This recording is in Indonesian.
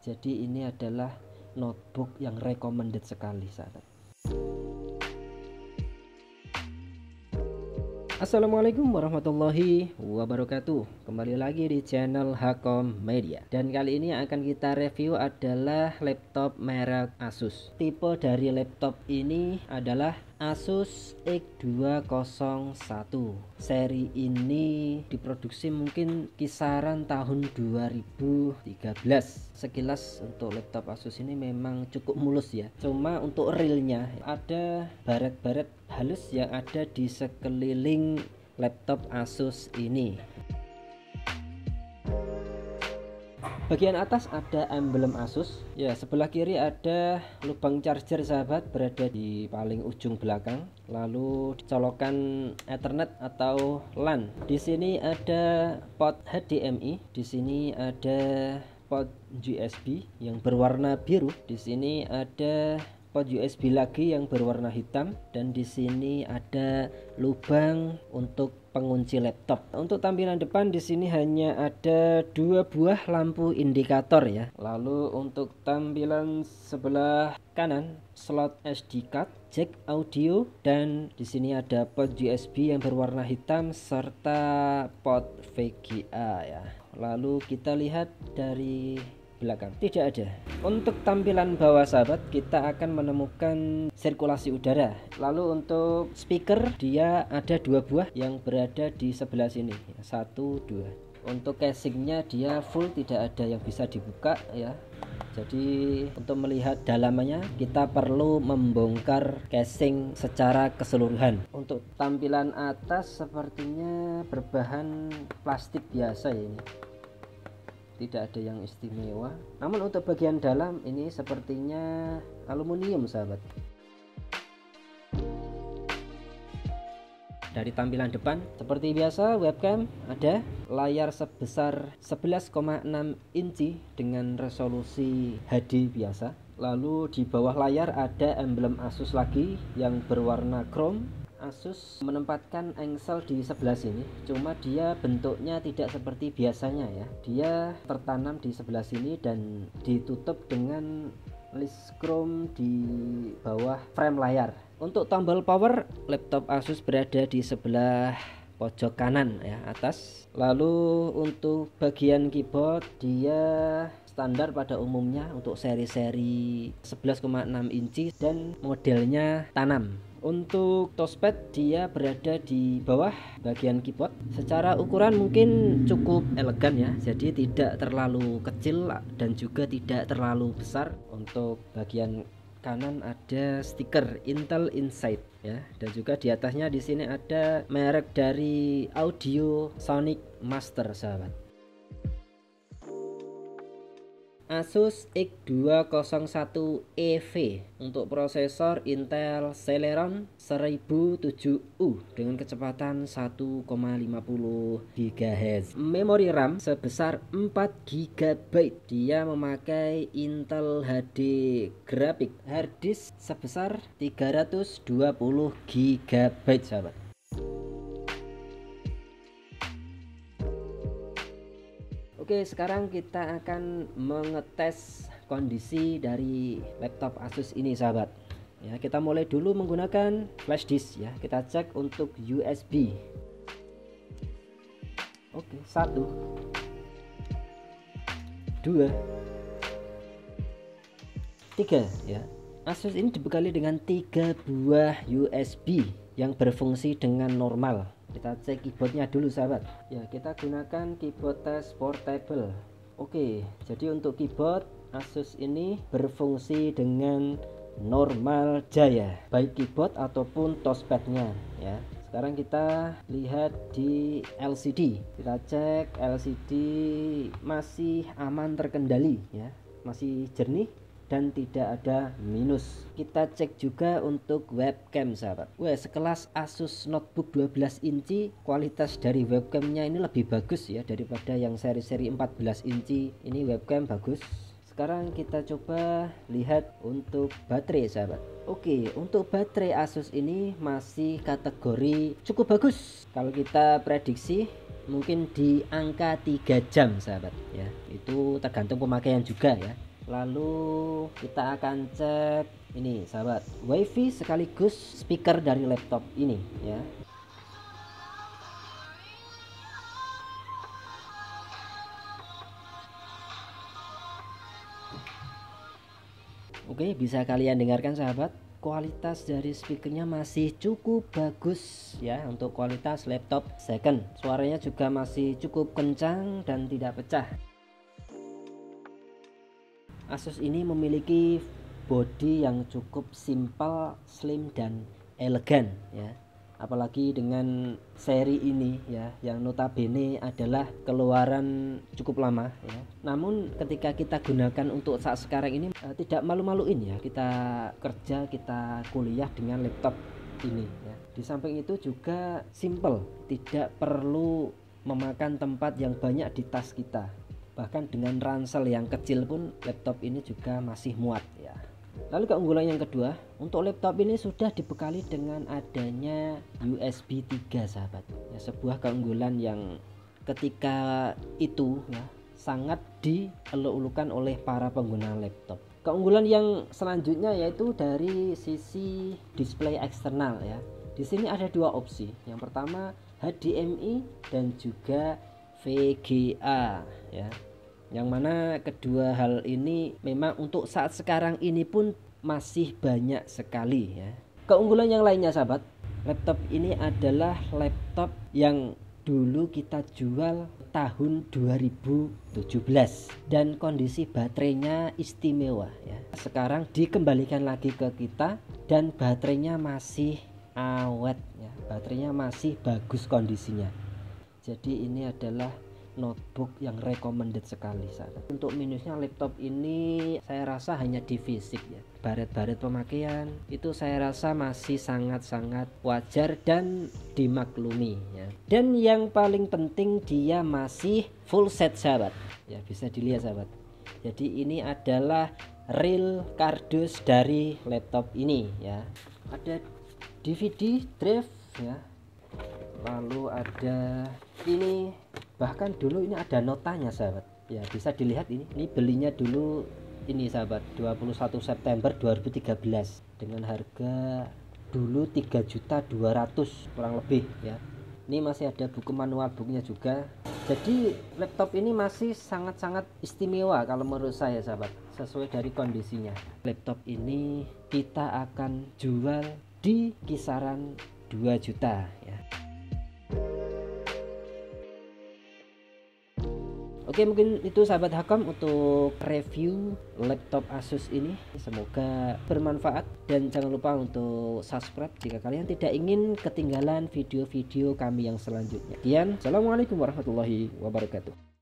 Jadi ini adalah notebook yang recommended sekali, sahabat. Assalamualaikum warahmatullahi wabarakatuh. Kembali lagi di channel Hakom Media. Dan kali ini yang akan kita review adalah laptop merek Asus. Tipe dari laptop ini adalah Asus X201. Seri ini diproduksi mungkin kisaran tahun 2013. Sekilas untuk laptop Asus ini memang cukup mulus ya. Cuma untuk realnya ada baret-baret halus yang ada di sekeliling laptop Asus ini. Bagian atas ada emblem Asus. Ya, sebelah kiri ada lubang charger, sahabat, berada di paling ujung belakang. Lalu colokan Ethernet atau LAN. Di sini ada port HDMI. Di sini ada port USB yang berwarna biru. Di sini ada port USB lagi yang berwarna hitam, dan di sini ada lubang untuk pengunci laptop. Untuk tampilan depan di sini hanya ada 2 buah lampu indikator ya. Lalu untuk tampilan sebelah kanan, slot SD card, jack audio, dan di sini ada port USB yang berwarna hitam serta port VGA ya. Lalu kita lihat dari belakang, tidak ada. Untuk tampilan bawah, sahabat, kita akan menemukan sirkulasi udara. Lalu untuk speaker dia ada 2 buah yang berada di sebelah sini, 1, 2. Untuk casingnya dia full, tidak ada yang bisa dibuka ya. Jadi untuk melihat dalamannya kita perlu membongkar casing secara keseluruhan. Untuk tampilan atas sepertinya berbahan plastik biasa ya ini. Tidak ada yang istimewa. Namun untuk bagian dalam ini sepertinya aluminium, sahabat. Dari tampilan depan seperti biasa, webcam ada, layar sebesar 11,6 inci dengan resolusi HD biasa. Lalu di bawah layar ada emblem Asus lagi yang berwarna chrome. Asus menempatkan engsel di sebelah sini, cuma dia bentuknya tidak seperti biasanya ya. Dia tertanam di sebelah sini dan ditutup dengan list chrome di bawah frame layar. Untuk tombol power, laptop Asus berada di sebelah pojok kanan ya, atas. Lalu untuk bagian keyboard dia standar pada umumnya untuk seri-seri 11,6 inci dan modelnya tanam. Untuk touchpad dia berada di bawah bagian keyboard. Secara ukuran mungkin cukup elegan ya, jadi tidak terlalu kecil dan juga tidak terlalu besar. Untuk bagian kanan ada stiker Intel Inside ya, dan juga di atasnya di sini ada merek dari Audio Sonic Master, sahabat. Asus X201 EV untuk prosesor Intel Celeron 1007U dengan kecepatan 1,50 GHz. Memori RAM sebesar 4 GB. Dia memakai Intel HD grafik. Harddisk sebesar 320 GB, sahabat. Oke, sekarang kita akan mengetes kondisi dari laptop Asus ini, sahabat. Ya, kita mulai dulu menggunakan flash disk ya. Kita cek untuk USB. Oke, 1, 2, 3 ya. Asus ini dibekali dengan 3 buah USB yang berfungsi dengan normal. Kita cek keyboardnya dulu, sahabat. Ya, kita gunakan keyboard test portable. Oke, jadi untuk keyboard Asus ini berfungsi dengan normal jaya, baik keyboard ataupun touchpadnya ya. Sekarang kita lihat di LCD. Kita cek LCD masih aman terkendali ya, masih jernih dan tidak ada minus. Kita cek juga untuk webcam, sahabat. Wah, sekelas Asus notebook 12 inci, kualitas dari webcamnya ini lebih bagus ya daripada yang seri-seri 14 inci. Ini webcam bagus. Sekarang kita coba lihat untuk baterai, sahabat. Oke, untuk baterai Asus ini masih kategori cukup bagus. Kalau kita prediksi mungkin di angka 3 jam, sahabat ya. Itu tergantung pemakaian juga ya. Lalu kita akan cek ini sahabat, WiFi sekaligus speaker dari laptop ini ya. Oke, bisa kalian dengarkan sahabat. Kualitas dari speakernya masih cukup bagus ya untuk kualitas laptop second. Suaranya juga masih cukup kencang dan tidak pecah. Asus ini memiliki body yang cukup simpel, slim dan elegan ya. Apalagi dengan seri ini ya, yang notabene adalah keluaran cukup lama ya. Namun ketika kita gunakan untuk saat sekarang ini tidak malu-maluin ya, kita kerja, kita kuliah dengan laptop ini ya. Di samping itu juga simple, tidak perlu memakan tempat yang banyak di tas kita. Bahkan dengan ransel yang kecil pun laptop ini juga masih muat ya. Lalu keunggulan yang kedua, untuk laptop ini sudah dibekali dengan adanya USB 3 sahabat ya, sebuah keunggulan yang ketika itu ya sangat dieluk-elukan oleh para pengguna laptop. Keunggulan yang selanjutnya yaitu dari sisi display eksternal ya. Di sini ada dua opsi. Yang pertama HDMI dan juga VGA ya, yang mana kedua hal ini memang untuk saat sekarang ini pun masih banyak sekali ya. Keunggulan yang lainnya sahabat, laptop ini adalah laptop yang dulu kita jual tahun 2017 dan kondisi baterainya istimewa ya. Sekarang dikembalikan lagi ke kita dan baterainya masih awet ya, baterainya masih bagus kondisinya. Jadi ini adalah notebook yang recommended sekali sahabat. Untuk minusnya laptop ini saya rasa hanya di fisik ya. Baret-baret pemakaian itu saya rasa masih sangat-sangat wajar dan dimaklumi ya. Dan yang paling penting dia masih full set sahabat. Ya, bisa dilihat sahabat. Jadi ini adalah real kardus dari laptop ini ya. Ada DVD drive ya. Lalu ada ini, bahkan dulu ini ada notanya sahabat ya, bisa dilihat ini belinya dulu ini sahabat 21 September 2013 dengan harga dulu 3.200.000 kurang lebih ya. Ini masih ada buku manual booknya juga. Jadi laptop ini masih sangat-sangat istimewa kalau menurut saya sahabat, sesuai dari kondisinya. Laptop ini kita akan jual di kisaran 2 juta ya. Oke, mungkin itu sahabat Hakam untuk review laptop Asus ini. Semoga bermanfaat dan jangan lupa untuk subscribe jika kalian tidak ingin ketinggalan video-video kami yang selanjutnya. Sekian, assalamualaikum warahmatullahi wabarakatuh.